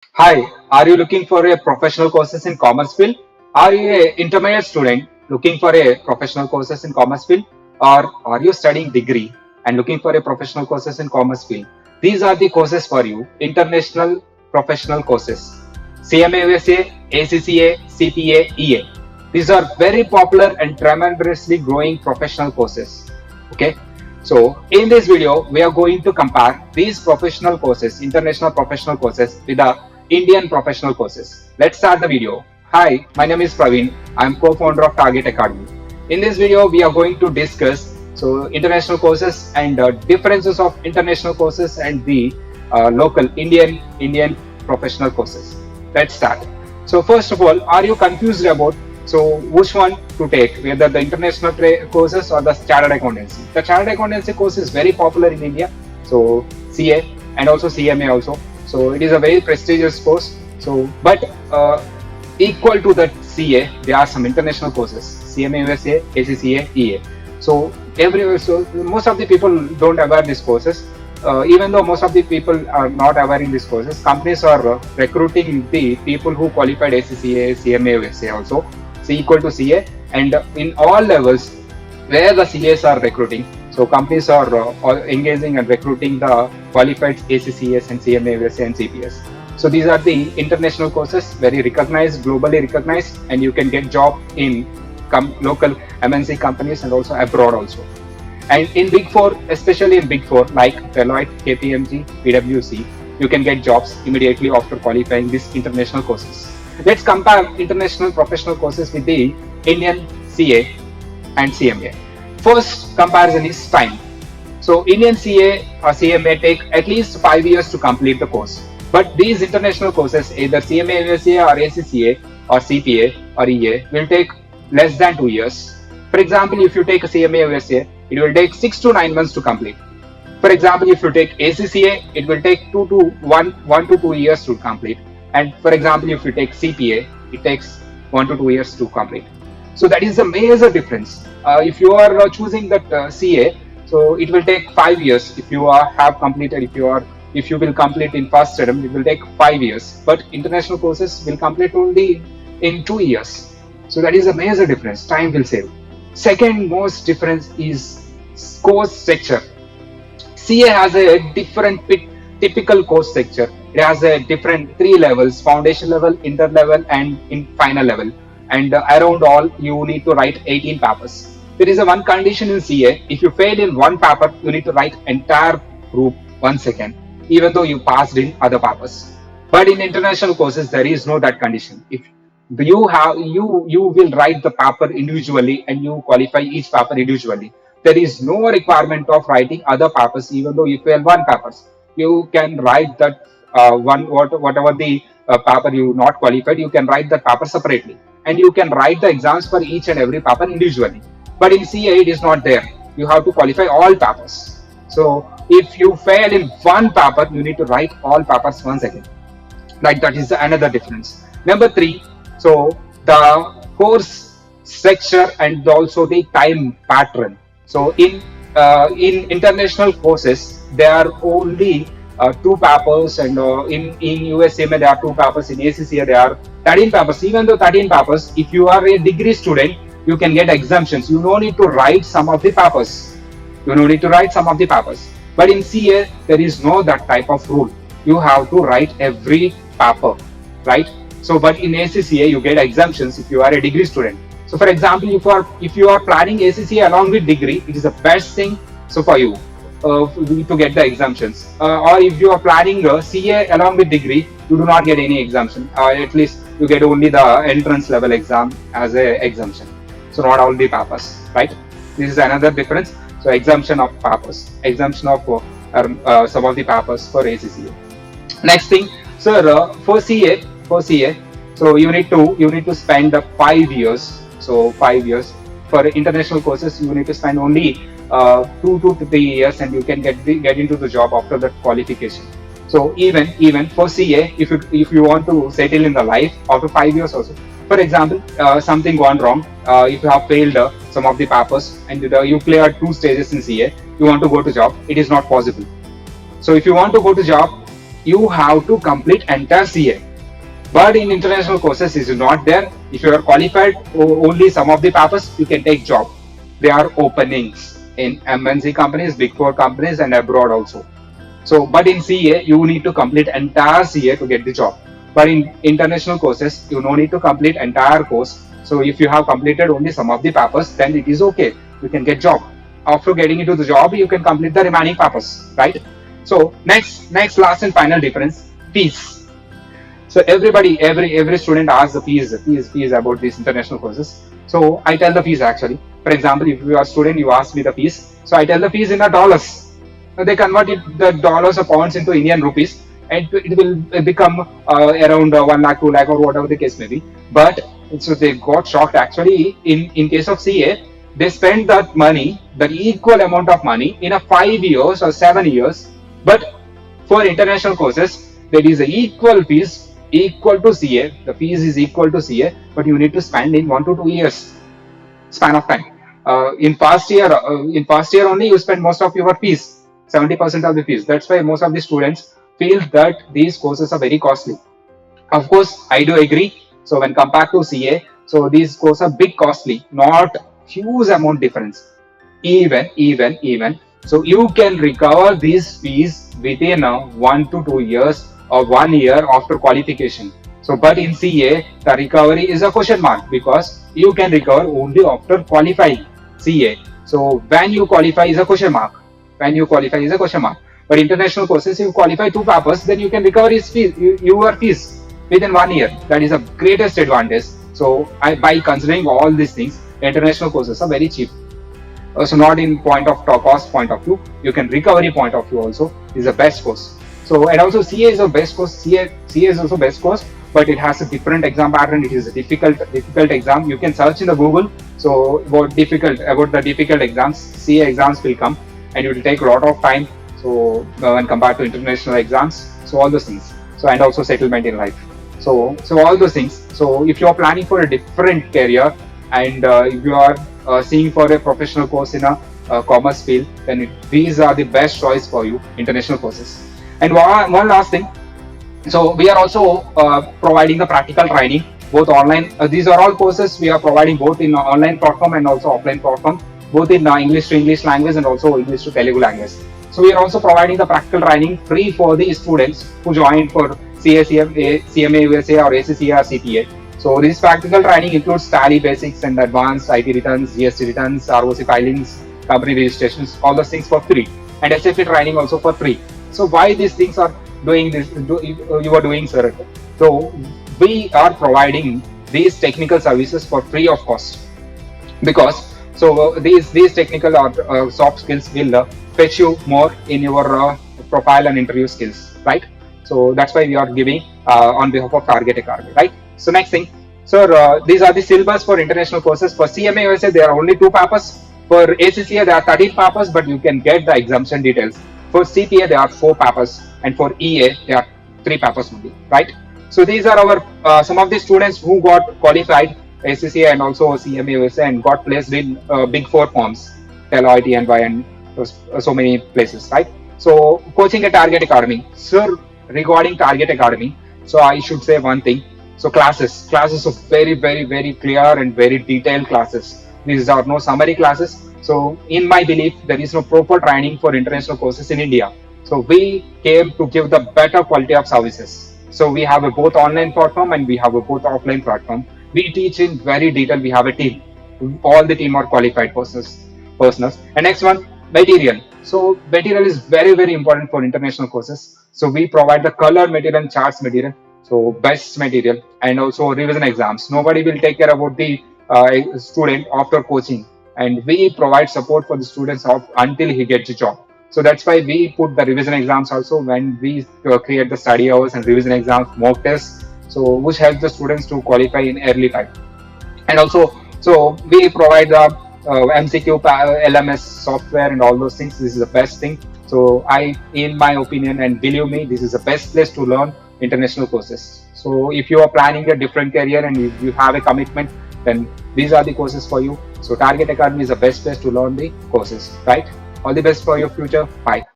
Hi, are you looking for a professional courses in commerce field? Are you a intermediate student looking for a professional courses in commerce field? Or are you studying degree and looking for a professional courses in commerce field? These are the courses for you, international professional courses. CMA USA, ACCA, CPA, EA. These are very popular and tremendously growing professional courses. Okay. So in this video, we are going to compare these professional courses, international professional courses with the Indian professional courses. Let's start the video. Hi, my name is Praveen. I'm co-founder of Target Academy. In this video, we are going to discuss international courses and differences of international courses and the local Indian professional courses. Let's start. So first of all, are you confused about which one to take, whether the international courses or the chartered accountancy? The chartered accountancy course is very popular in India. So CA and also CMA also. So it is a very prestigious course. So, but equal to the CA, there are some international courses: CMA USA, ACCA, EA. So most of the people don't aware these courses. Even though most of the people are not aware in these courses, companies are recruiting the people who qualified ACCA, CMA USA also. So equal to CA, and in all levels where the CAs are recruiting. So companies are engaging and recruiting the qualified ACCS and CMA USA and CPS. So these are the international courses, very recognized, globally recognized, and you can get job in local MNC companies and also abroad also. And in Big Four, especially in Big Four like Deloitte, KPMG, PwC, you can get jobs immediately after qualifying these international courses. Let's compare international professional courses with the Indian CA and CMA. First comparison is time. So Indian CA or CMA take at least 5 years to complete the course. But these international courses, either CMA USA or ACCA or CPA or EA, will take less than 2 years. For example, if you take a CMA USA, it will take 6 to 9 months to complete. For example, if you take ACCA, it will take 1 to 2 years to complete. And for example, if you take CPA, it takes 1 to 2 years to complete. So that is a major difference. If you are choosing that CA, so it will take 5 years. If you have completed, if you will complete in first term, it will take 5 years. But international courses will complete only in 2 years. So that is a major difference. Time will save. Second most difference is course structure. CA has a different typical course structure. It has a different 3 levels: foundation level, inter level, and in final level. And around all, you need to write 18 papers. There is a one condition in CA: if you fail in one paper, you need to write entire group once again, even though you passed in other papers. But in international courses, there is no that condition. If you will write the paper individually and you qualify each paper individually. There is no requirement of writing other papers, even though you fail one papers. You can write that whatever the paper you not qualified, you can write that paper separately, and you can write the exams for each and every paper individually. But in CA, it is not there. You have to qualify all papers. So if you fail in one paper, you need to write all papers once again. Like that is another difference. Number 3, so the course structure and also the time pattern. So in international courses, there are only 2 papers, and in USA there are 2 papers. In ACCA there are 13 papers. Even though 13 papers, if you are a degree student, you can get exemptions. You don't need to write some of the papers. You don't need to write some of the papers. But in CA, there is no that type of rule. You have to write every paper, right? So, but in ACCA, you get exemptions if you are a degree student. So, for example, if you are planning ACCA along with degree, it is the best thing so for you to get the exemptions. Or if you are planning CA along with degree, you do not get any exemption. At least you get only the entrance level exam as a exemption. So, not all the papers, right? This is another difference. So, exemption of papers, exemption of some of the papers for ACCA. Next thing, sir, for CA, so you need to spend 5 years. So 5 years for international courses, you need to spend only 2 to 3 years, and you can get into the job after that qualification. So even for CA, if you want to settle in the life after 5 years also. For example, something gone wrong. If you have failed some of the papers and you cleared 2 stages in CA, you want to go to job. It is not possible. So if you want to go to job, you have to complete entire CA. But in international courses, it is not there. If you are qualified only some of the papers, you can take job. There are openings in MNC companies, big four companies, and abroad also. So, but in CA, you need to complete entire CA to get the job. But in international courses, you no need to complete entire course. So, if you have completed only some of the papers, then it is okay. You can get job. After getting into the job, you can complete the remaining papers, right? So, last and final difference: fees. So everybody, every student asks the fees about these international courses. So I tell the fees actually. For example, if you are a student, you ask me the fees. So I tell the fees in the dollars. Now they convert it the dollars or pounds into Indian rupees, and it will become around 1 lakh, 2 lakh, or whatever the case may be. But so they got shocked actually. In case of CA, they spend that money, the equal amount of money in a 5 years or 7 years. But for international courses, there is a equal fees equal to CA. The fees is equal to CA, but you need to spend in 1 to 2 years span of time. In first year only, you spend most of your fees, 70% of the fees. That's why most of the students feel that these courses are very costly. Of course, I do agree. So when compared to CA, so these courses are big costly, not huge amount difference. Even. So you can recover these fees within 1 to 2 years or 1 year after qualification. So, but in CA, the recovery is a question mark because you can recover only after qualifying CA. So when you qualify is a question mark. When you qualify is a question mark. But international courses, you qualify two papers, then you can recover his fees, your fees within 1 year. That is the greatest advantage. So by considering all these things, international courses are very cheap. So not in point of cost point of view, you can recovery point of view also is the best course. So and also CA is the best course. CA is also best course, but it has a different exam pattern. It is a difficult exam. You can search in the Google. So about the difficult exams, CA exams will come, and it will take a lot of time. So when compared to international exams, so all those things. So and also settlement in life. So all those things. So if you are planning for a different career and if you are seeing for a professional course in a commerce field, then these are the best choice for you, international courses. And one last thing, so we are also providing the practical training, both online. These are all courses we are providing both in online platform and also offline platform, both in English to English language and also English to Telugu language. So we are also providing the practical training free for the students who join for CMA USA or ACCA or CPA. So this practical training includes Tally basics and advanced IT returns, GST returns, ROC filings, company registrations, all those things for free, and SFA training also for free. So why these things are doing this? You are doing, sir? So we are providing these technical services for free of cost because these technical or soft skills will fetch you more in your profile and interview skills, right? So that's why we are giving on behalf of Target Academy, right? So next thing, sir, these are the syllabus for international courses. For CMA USA, there are only 2 papers. For ACCA, there are 13 papers, but you can get the exemption details. For CPA, there are 4 papers, and for EA, there are 3 papers only, right? So these are our some of the students who got qualified ACCA and also CMA USA and got placed in big 4 firms, Deloitte, EY, and so many places, right? So coaching at Target Academy, sir. Regarding Target Academy, so I should say one thing. So classes are very clear and very detailed classes. These are no summary classes. So in my belief, there is no proper training for international courses in India. So we came to give the better quality of services. So we have a both online platform and we have a both offline platform. We teach in very detail. We have a team. All the team are qualified persons. And next one, material. So material is very important for international courses. So we provide the color material and charts material. So best material and also revision exams. Nobody will take care about the student after coaching, and we provide support for the students until he gets a job. So that's why we put the revision exams also when we create the study hours and revision exams, mock tests. So which helps the students to qualify in early time. And also, so we provide the MCQ, LMS software and all those things. This is the best thing. So in my opinion, and believe me, this is the best place to learn international courses. So if you are planning a different career and if you have a commitment, then these are the courses for you. So Target Academy is the best place to learn the courses, right? All the best for your future. Bye.